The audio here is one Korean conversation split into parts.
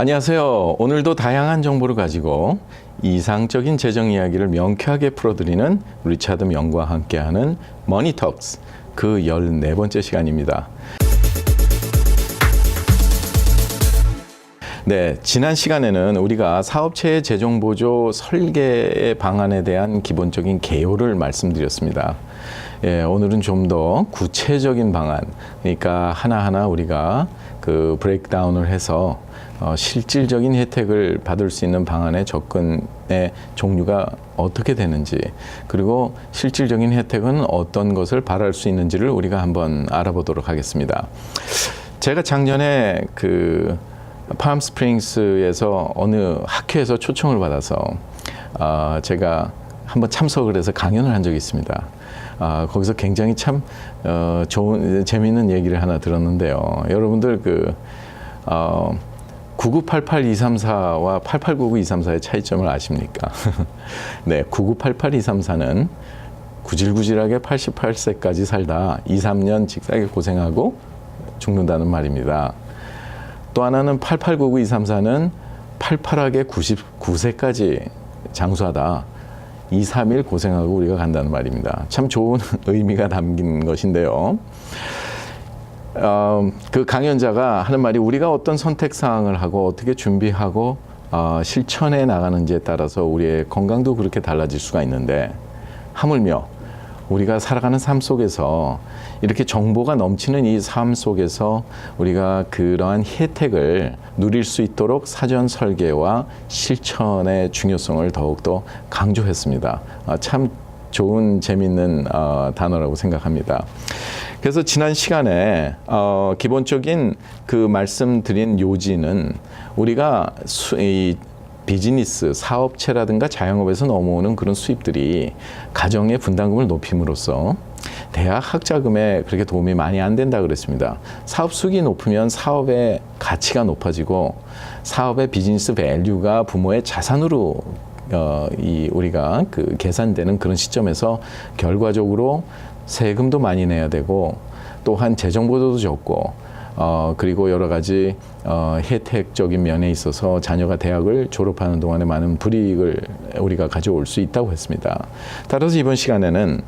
안녕하세요. 오늘도 다양한 정보를 가지고 이상적인 재정 이야기를 명쾌하게 풀어드리는 리차드 명과 함께하는 머니톡스 그 14번째 시간입니다. 네, 지난 시간에는 우리가 사업체의 재정보조 설계 방안에 대한 기본적인 개요를 말씀드렸습니다. 예, 오늘은 좀 더 구체적인 방안, 그러니까 하나하나 우리가 그 브레이크다운을 해서 실질적인 혜택을 받을 수 있는 방안의 접근의 종류가 어떻게 되는지, 그리고 실질적인 혜택은 어떤 것을 바랄 수 있는지를 우리가 한번 알아보도록 하겠습니다. 제가 작년에 그 팜스프링스에서 어느 학회에서 초청을 받아서 제가 한번 참석을 해서 강연을 한 적이 있습니다. 거기서 굉장히 참 좋은 재미있는 얘기를 하나 들었는데요. 여러분들 그 9988234와 8899-234의 차이점을 아십니까? 네, 9988234는 구질구질하게 88세까지 살다 2, 3년 직사게 고생하고 죽는다는 말입니다. 또 하나는 8899-234는 팔팔하게 99세까지 장수하다 2, 3일 고생하고 우리가 간다는 말입니다. 참 좋은 의미가 담긴 것인데요. 그 강연자가 하는 말이 우리가 어떤 선택사항을 하고 어떻게 준비하고 실천해 나가는지에 따라서 우리의 건강도 그렇게 달라질 수가 있는데, 하물며 우리가 살아가는 삶 속에서 이렇게 정보가 넘치는 이 삶 속에서 우리가 그러한 혜택을 누릴 수 있도록 사전 설계와 실천의 중요성을 더욱더 강조했습니다. 참 좋은 재미있는 단어라고 생각합니다. 그래서 지난 시간에 기본적인 그 말씀드린 요지는 우리가 이 비즈니스, 사업체라든가 자영업에서 넘어오는 그런 수입들이 가정의 분담금을 높임으로써 대학 학자금에 그렇게 도움이 많이 안 된다 그랬습니다. 사업 수익이 높으면 사업의 가치가 높아지고 사업의 비즈니스 밸류가 부모의 자산으로 우리가 그 계산되는 그런 시점에서 결과적으로 세금도 많이 내야 되고 또한 재정보조도 적고 그리고 여러 가지 혜택적인 면에 있어서 자녀가 대학을 졸업하는 동안에 많은 불이익을 우리가 가져올 수 있다고 했습니다. 따라서 이번 시간에는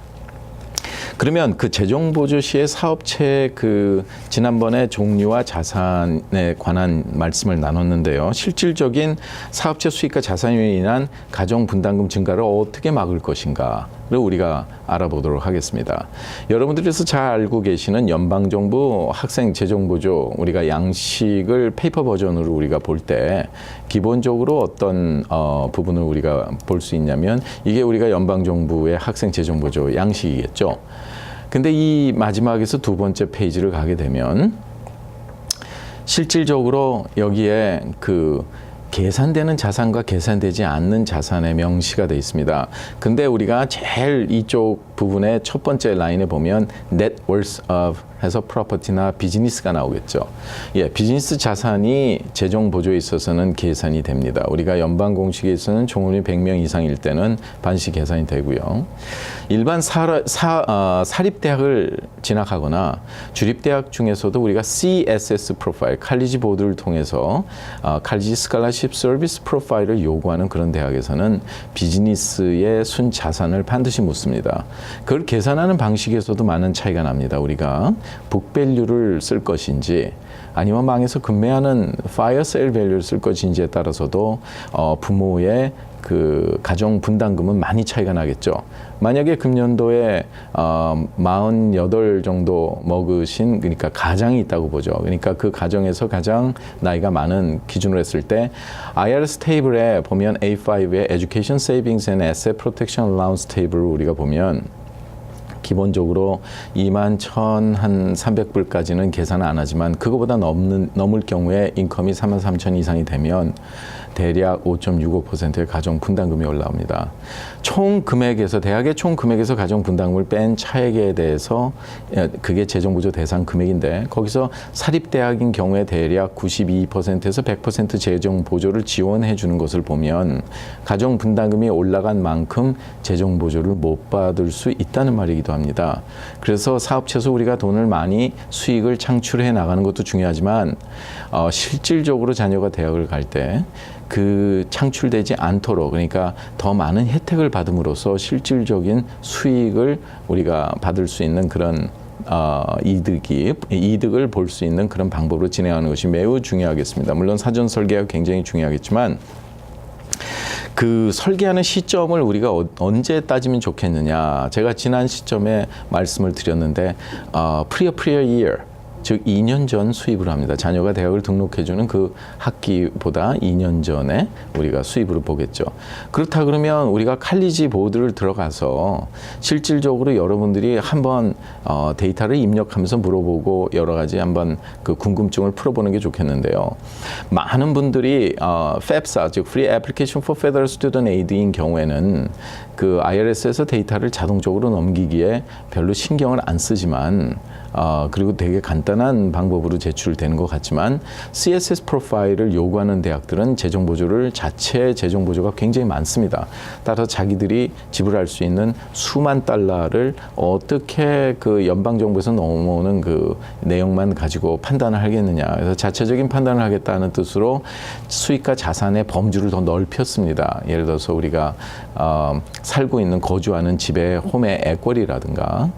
그러면 그 재정보조 시의 사업체 그 지난번에 종류와 자산에 관한 말씀을 나눴는데요. 실질적인 사업체 수익과 자산으로 인한 가정 분담금 증가를 어떻게 막을 것인가를 우리가 알아보도록 하겠습니다. 여러분들께서 잘 알고 계시는 연방정부 학생 재정보조 우리가 양식을 페이퍼 버전으로 우리가 볼 때 기본적으로 어떤 부분을 우리가 볼 수 있냐면 이게 우리가 연방정부의 학생 재정보조 양식이겠죠. 근데 이 마지막에서 두 번째 페이지를 가게 되면 실질적으로 여기에 그 계산되는 자산과 계산되지 않는 자산의 명시가 되어 있습니다. 근데 우리가 제일 이쪽 부분의 첫 번째 라인에 보면 net worth of 해서 프로퍼티나 비즈니스가 나오겠죠. 예, 비즈니스 자산이 재정 보조에 있어서는 계산이 됩니다. 우리가 연방 공식에서는 총원이 100명 이상일 때는 반씩 계산이 되고요. 일반 사립대학을 진학하거나 주립대학 중에서도 우리가 CSS 프로파일, 칼리지 보드를 통해서 칼리지 스칼라십 서비스 프로파일을 요구하는 그런 대학에서는 비즈니스의 순자산을 반드시 묻습니다. 그걸 계산하는 방식에서도 많은 차이가 납니다. 우리가 북밸류를 쓸 것인지 아니면 망해서 급매하는 파이어 세일 밸류를 쓸 것인지에 따라서도 부모의 그 가정 분담금은 많이 차이가 나겠죠. 만약에 금년도에 48 정도 먹으신 그러니까 가장이 있다고 보죠. 그러니까 그 가정에서 가장 나이가 많은 기준으로 했을 때 IRS 테이블에 보면 A5의 Education Savings and Asset Protection Allowance 테이블을 우리가 보면 기본적으로 21,300불까지는 계산을 안 하지만 그거보다 넘을 경우에 인컴이 33,000 이상이 되면 대략 5.65%의 가정 분담금이 올라옵니다. 총 금액에서 대학의 총 금액에서 가정 분담금을 뺀 차액에 대해서 그게 재정보조 대상 금액인데 거기서 사립대학인 경우에 대략 92%에서 100% 재정보조를 지원해 주는 것을 보면 가정 분담금이 올라간 만큼 재정보조를 못 받을 수 있다는 말이기도 합니다. 중요합니다. 그래서 사업체에서 우리가 돈을 많이 수익을 창출해 나가는 것도 중요하지만 실질적으로 자녀가 대학을 갈 때 그 창출되지 않도록, 그러니까 더 많은 혜택을 받음으로써 실질적인 수익을 우리가 받을 수 있는 그런 이득을 볼 수 있는 그런 방법으로 진행하는 것이 매우 중요하겠습니다. 물론 사전 설계가 굉장히 중요하겠지만 그 설계하는 시점을 우리가 언제 따지면 좋겠느냐. 제가 지난 시점에 말씀을 드렸는데 prior year, 즉 2년 전 수입을 합니다. 자녀가 대학을 등록해주는 그 학기보다 2년 전에 우리가 수입으로 보겠죠. 그렇다 그러면 우리가 칼리지 보드를 들어가서 실질적으로 여러분들이 한번 데이터를 입력하면서 물어보고 여러 가지 한번 그 궁금증을 풀어보는 게 좋겠는데요. 많은 분들이 FAFSA, 즉 Free Application for Federal Student Aid인 경우에는 그 IRS에서 데이터를 자동적으로 넘기기에 별로 신경을 안 쓰지만 그리고 되게 간단한 방법으로 제출되는 것 같지만 CSS 프로파일을 요구하는 대학들은 자체 재정 보조가 굉장히 많습니다. 따라서 자기들이 지불할 수 있는 수만 달러를 어떻게 그 연방정부에서 넘어오는 그 내용만 가지고 판단을 하겠느냐. 그래서 자체적인 판단을 하겠다는 뜻으로 수익과 자산의 범주를 더 넓혔습니다. 예를 들어서 우리가 살고 있는 거주하는 집의 홈의 에쿼리라든가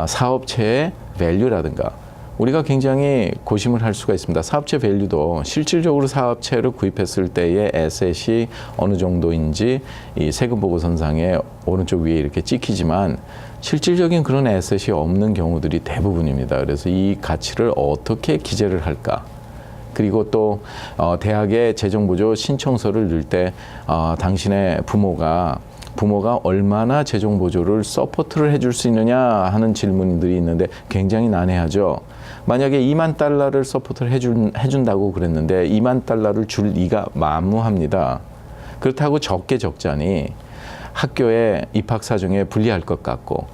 사업체의 밸류라든가 우리가 굉장히 고심을 할 수가 있습니다. 사업체 밸류도 실질적으로 사업체를 구입했을 때의 에셋이 어느 정도인지 이 세금 보고서상에 오른쪽 위에 이렇게 찍히지만 실질적인 그런 에셋이 없는 경우들이 대부분입니다. 그래서 이 가치를 어떻게 기재를 할까? 그리고 또 대학의 재정보조 신청서를 넣을 때 당신의 부모가 얼마나 재정 보조를 서포트를 해줄 수 있느냐 하는 질문들이 있는데 굉장히 난해하죠. 만약에 2만 달러를 서포트를 해준다고 그랬는데 2만 달러를 줄 리가 만무합니다. 그렇다고 적게 적자니 학교의 입학 사정에 불리할 것 같고,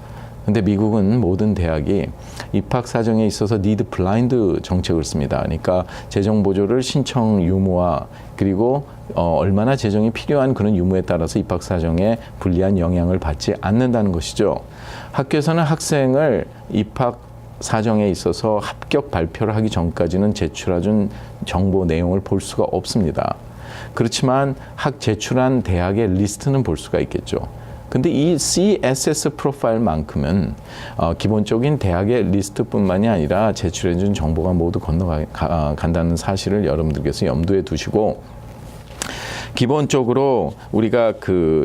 근데 미국은 모든 대학이 입학 사정에 있어서 니드 블라인드 정책을 씁니다. 그러니까 재정 보조를 신청 유무와 그리고 얼마나 재정이 필요한 그런 유무에 따라서 입학 사정에 불리한 영향을 받지 않는다는 것이죠. 학교에서는 학생을 입학 사정에 있어서 합격 발표를 하기 전까지는 제출해준 정보 내용을 볼 수가 없습니다. 그렇지만 제출한 대학의 리스트는 볼 수가 있겠죠. 근데 이 CSS 프로파일만큼은 기본적인 대학의 리스트뿐만이 아니라 제출해준 정보가 모두 건너간다는 사실을 여러분들께서 염두에 두시고, 기본적으로 우리가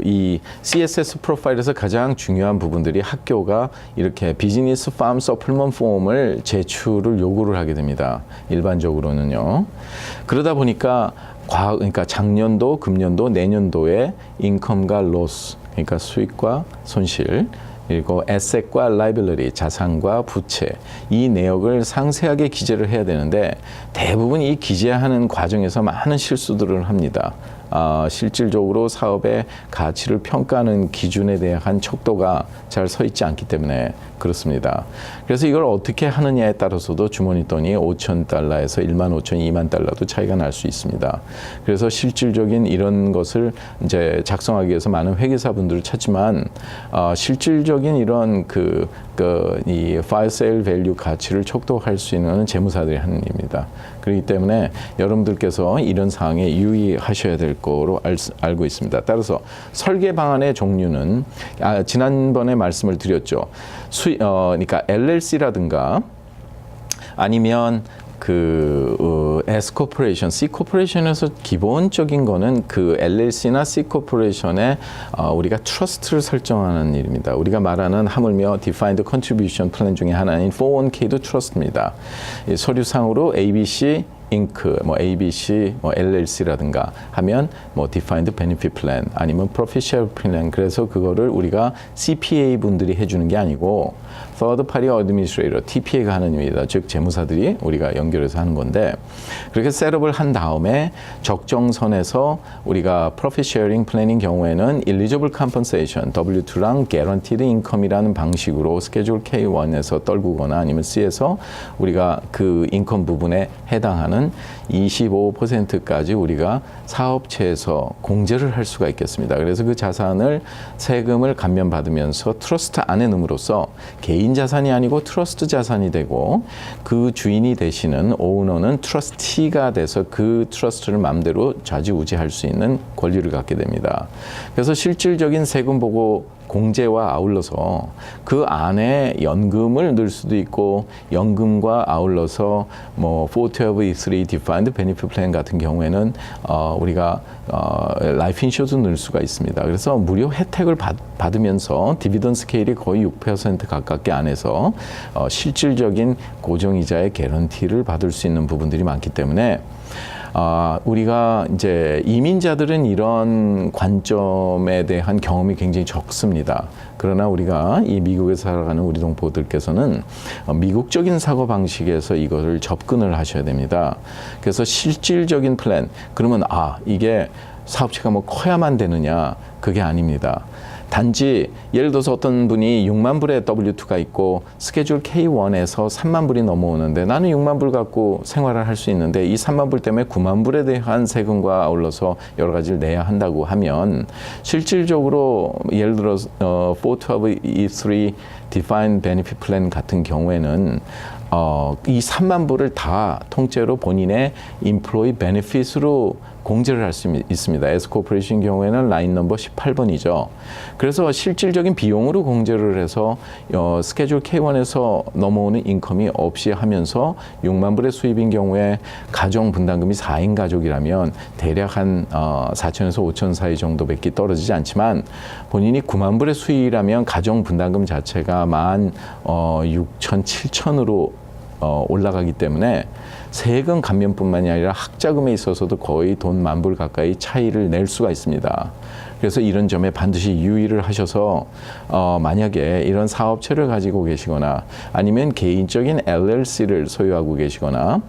이 CSS 프로파일에서 가장 중요한 부분들이 학교가 이렇게 비즈니스 팜 서플먼트 폼을 제출을 요구를 하게 됩니다. 일반적으로는요. 그러다 보니까 그러니까 작년도, 금년도, 내년도의 인컴과 로스, 그러니까 수익과 손실, 그리고 에셋과 라이빌러리, 자산과 부채, 이 내역을 상세하게 기재를 해야 되는데 대부분 이 기재하는 과정에서 많은 실수들을 합니다. 실질적으로 사업의 가치를 평가하는 기준에 대한 척도가 잘 서 있지 않기 때문에 그렇습니다. 그래서 이걸 어떻게 하느냐에 따라서도 주머니 돈이 5천 달러에서 1만 5천, 2만 달러도 차이가 날 수 있습니다. 그래서 실질적인 이런 것을 이제 작성하기 위해서 많은 회계사분들을 찾지만 실질적인 이런 이 파일 세일 밸류 가치를 척도할 수 있는 재무사들이 하는 일입니다. 그렇기 때문에 여러분들께서 이런 사항에 유의하셔야 될 거로 알고 있습니다. 따라서 설계 방안의 종류는 지난번에 말씀을 드렸죠. 그러니까 LLC라든가 아니면 S 코퍼레이션, C 코퍼레이션에서 기본적인 거는 그 LLC나 C 코퍼레이션에 우리가 트러스트를 설정하는 일입니다. 우리가 말하는 하물며 Defined Contribution Plan 중에 하나인 401k도 트러스트입니다. 서류상으로 ABC 잉크, ABC, LLC라든가 하면 Defined Benefit Plan 아니면 Profit Share Plan, 그래서 그거를 우리가 CPA 분들이 해주는 게 아니고 Third Party Administrator, TPA가 하는 일이다. 즉 재무사들이 우리가 연결해서 하는 건데 그렇게 셋업을 한 다음에 적정선에서 우리가 Profit Sharing Planning 경우에는 Eligible Compensation, W2랑 Guaranteed Income이라는 방식으로 스케줄 K1에서 떨구거나 아니면 C에서 우리가 그 인컴 부분에 해당하는 25%까지 우리가 사업체에서 공제를 할 수가 있겠습니다. 그래서 그 자산을 세금을 감면받으면서 트러스트 안에 넣음으로써 개인 자산이 아니고 트러스트 자산이 되고 그 주인이 되시는 오너는 트러스티가 돼서 그 트러스트를 마음대로 좌지우지할 수 있는 권리를 갖게 됩니다. 그래서 실질적인 세금 보고 공제와 아울러서 그 안에 연금을 넣을 수도 있고 연금과 아울러서 뭐 412(3) Defined Benefit Plan 같은 경우에는 우리가 라이프 인슈어도 넣을 수가 있습니다. 그래서 무료 혜택을 받으면서 디비던드 스케일이 거의 6% 가깝게 안에서 실질적인 고정이자의 개런티를 받을 수 있는 부분들이 많기 때문에 우리가 이제 이민자들은 이런 관점에 대한 경험이 굉장히 적습니다. 그러나 우리가 이 미국에서 살아가는 우리 동포들께서는 미국적인 사고 방식에서 이것을 접근을 하셔야 됩니다. 그래서 실질적인 플랜, 그러면 이게 사업체가 뭐 커야만 되느냐? 그게 아닙니다. 단지 예를 들어서 어떤 분이 6만 불의 W2가 있고 스케줄 K1에서 3만 불이 넘어오는데 나는 6만 불 갖고 생활을 할 수 있는데 이 3만 불 때문에 9만 불에 대한 세금과 아울러서 여러 가지를 내야 한다고 하면 실질적으로 예를 들어서 412(3) Defined Benefit Plan 같은 경우에는 이 3만 불을 다 통째로 본인의 Employee Benefit으로 공제를 할 수 있습니다. S코퍼레이션 경우에는 라인 넘버 18번이죠. 그래서 실질적인 비용으로 공제를 해서 스케줄 K1에서 넘어오는 인컴이 없이 하면서 6만 불의 수입인 경우에 가정 분담금이 4인 가족이라면 대략 한 4천에서 5천 사이 정도밖에 떨어지지 않지만 본인이 9만 불의 수입이라면 가정 분담금 자체가 16,000, 7천으로 올라가기 때문에 세금 감면뿐만이 아니라 학자금에 있어서도 거의 돈 10,000불 가까이 차이를 낼 수가 있습니다. 그래서 이런 점에 반드시 유의를 하셔서 만약에 이런 사업체를 가지고 계시거나 아니면 개인적인 LLC를 소유하고 계시거나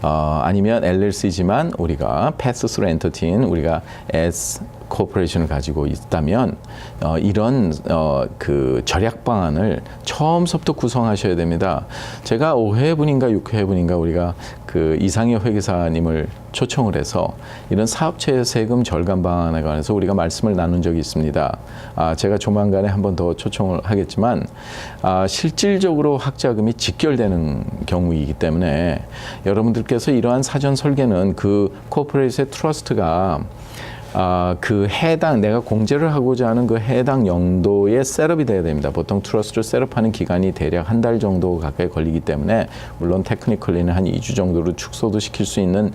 아니면 LLC지만 우리가 Pass-Through Entity, 우리가 S 코퍼레이션을 가지고 있다면 이런 그 절약 방안을 처음부터 구성하셔야 됩니다. 제가 5회분인가 6회분인가 우리가 그 이상혁 회계사님을 초청을 해서 이런 사업체 세금 절감 방안에 관해서 우리가 말씀을 나눈 적이 있습니다. 제가 조만간에 한 번 더 초청을 하겠지만 실질적으로 학자금이 직결되는 경우이기 때문에 여러분들께서 이러한 사전 설계는 그 코퍼레이트의 트러스트가 그 해당 내가 공제를 하고자 하는 그 해당 연도에 셋업이 돼야 됩니다. 보통 트러스트를 셋업하는 기간이 대략 한 달 정도 가까이 걸리기 때문에 물론 테크니컬리는 한 2주 정도로 축소도 시킬 수 있는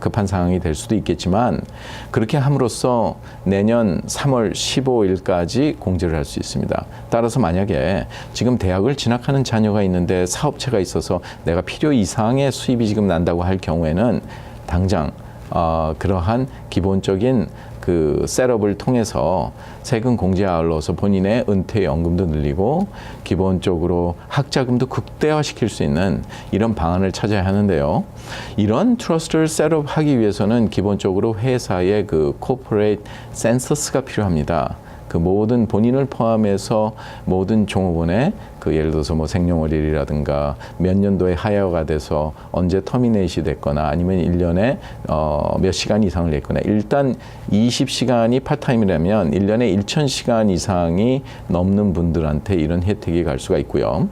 급한 상황이 될 수도 있겠지만 그렇게 함으로써 내년 3월 15일까지 공제를 할 수 있습니다. 따라서 만약에 지금 대학을 진학하는 자녀가 있는데 사업체가 있어서 내가 필요 이상의 수입이 지금 난다고 할 경우에는 당장 그러한 기본적인 그 셋업을 통해서 세금 공제에 아울러서 본인의 은퇴연금도 늘리고 기본적으로 학자금도 극대화시킬 수 있는 이런 방안을 찾아야 하는데요. 이런 트러스트를 셋업하기 위해서는 기본적으로 회사의 그 코퍼레이트 센서스가 필요합니다. 그 모든 본인을 포함해서 모든 종업원의 그 예를 들어서 뭐 생년월일이라든가 몇 년도에 하야가 돼서 언제 터미네이시 됐거나 아니면 1년에 몇 시간 이상을 냈거나 일단 20시간이 파타임이라면 1년에 1,000시간 이상이 넘는 분들한테 이런 혜택이 갈 수가 있고요.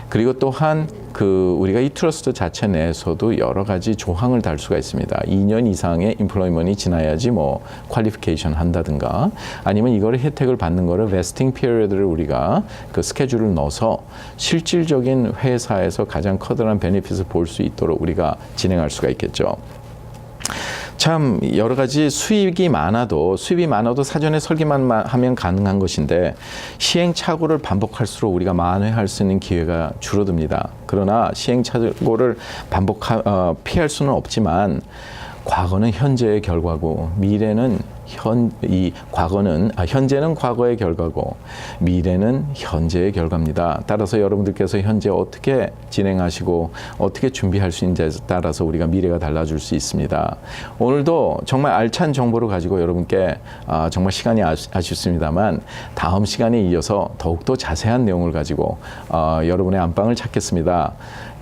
그리고 또한 그 우리가 이 트러스트 자체 내에서도 여러 가지 조항을 달 수가 있습니다. 2년 이상의 임플로이먼이 지나야지 뭐 퀄리피케이션 한다든가 아니면 이거를 혜택을 받는 거를 베스팅 피리어드를 우리가 그 스케줄을 넣어서 실질적인 회사에서 가장 커다란 베네핏을 볼 수 있도록 우리가 진행할 수가 있겠죠. 참 여러 가지 수입이 많아도 사전에 설계만 하면 가능한 것인데 시행착오를 반복할수록 우리가 만회할 수 있는 기회가 줄어듭니다. 그러나 시행착오를 피할 수는 없지만 과거는 현재의 결과고 미래는 현재는 과거의 결과고 미래는 현재의 결과입니다. 따라서 여러분들께서 현재 어떻게 진행하시고 어떻게 준비할 수 있는지에 따라서 우리가 미래가 달라질 수 있습니다. 오늘도 정말 알찬 정보를 가지고 여러분께 정말 시간이 아쉽습니다만 다음 시간에 이어서 더욱더 자세한 내용을 가지고 여러분의 안방을 찾겠습니다.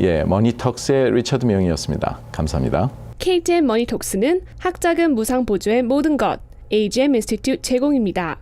예, 머니톡스의 리처드 명이었습니다. 감사합니다. KTN 머니톡스는 학자금 무상 보조의 모든 것 AGM 인스티튜트 제공입니다.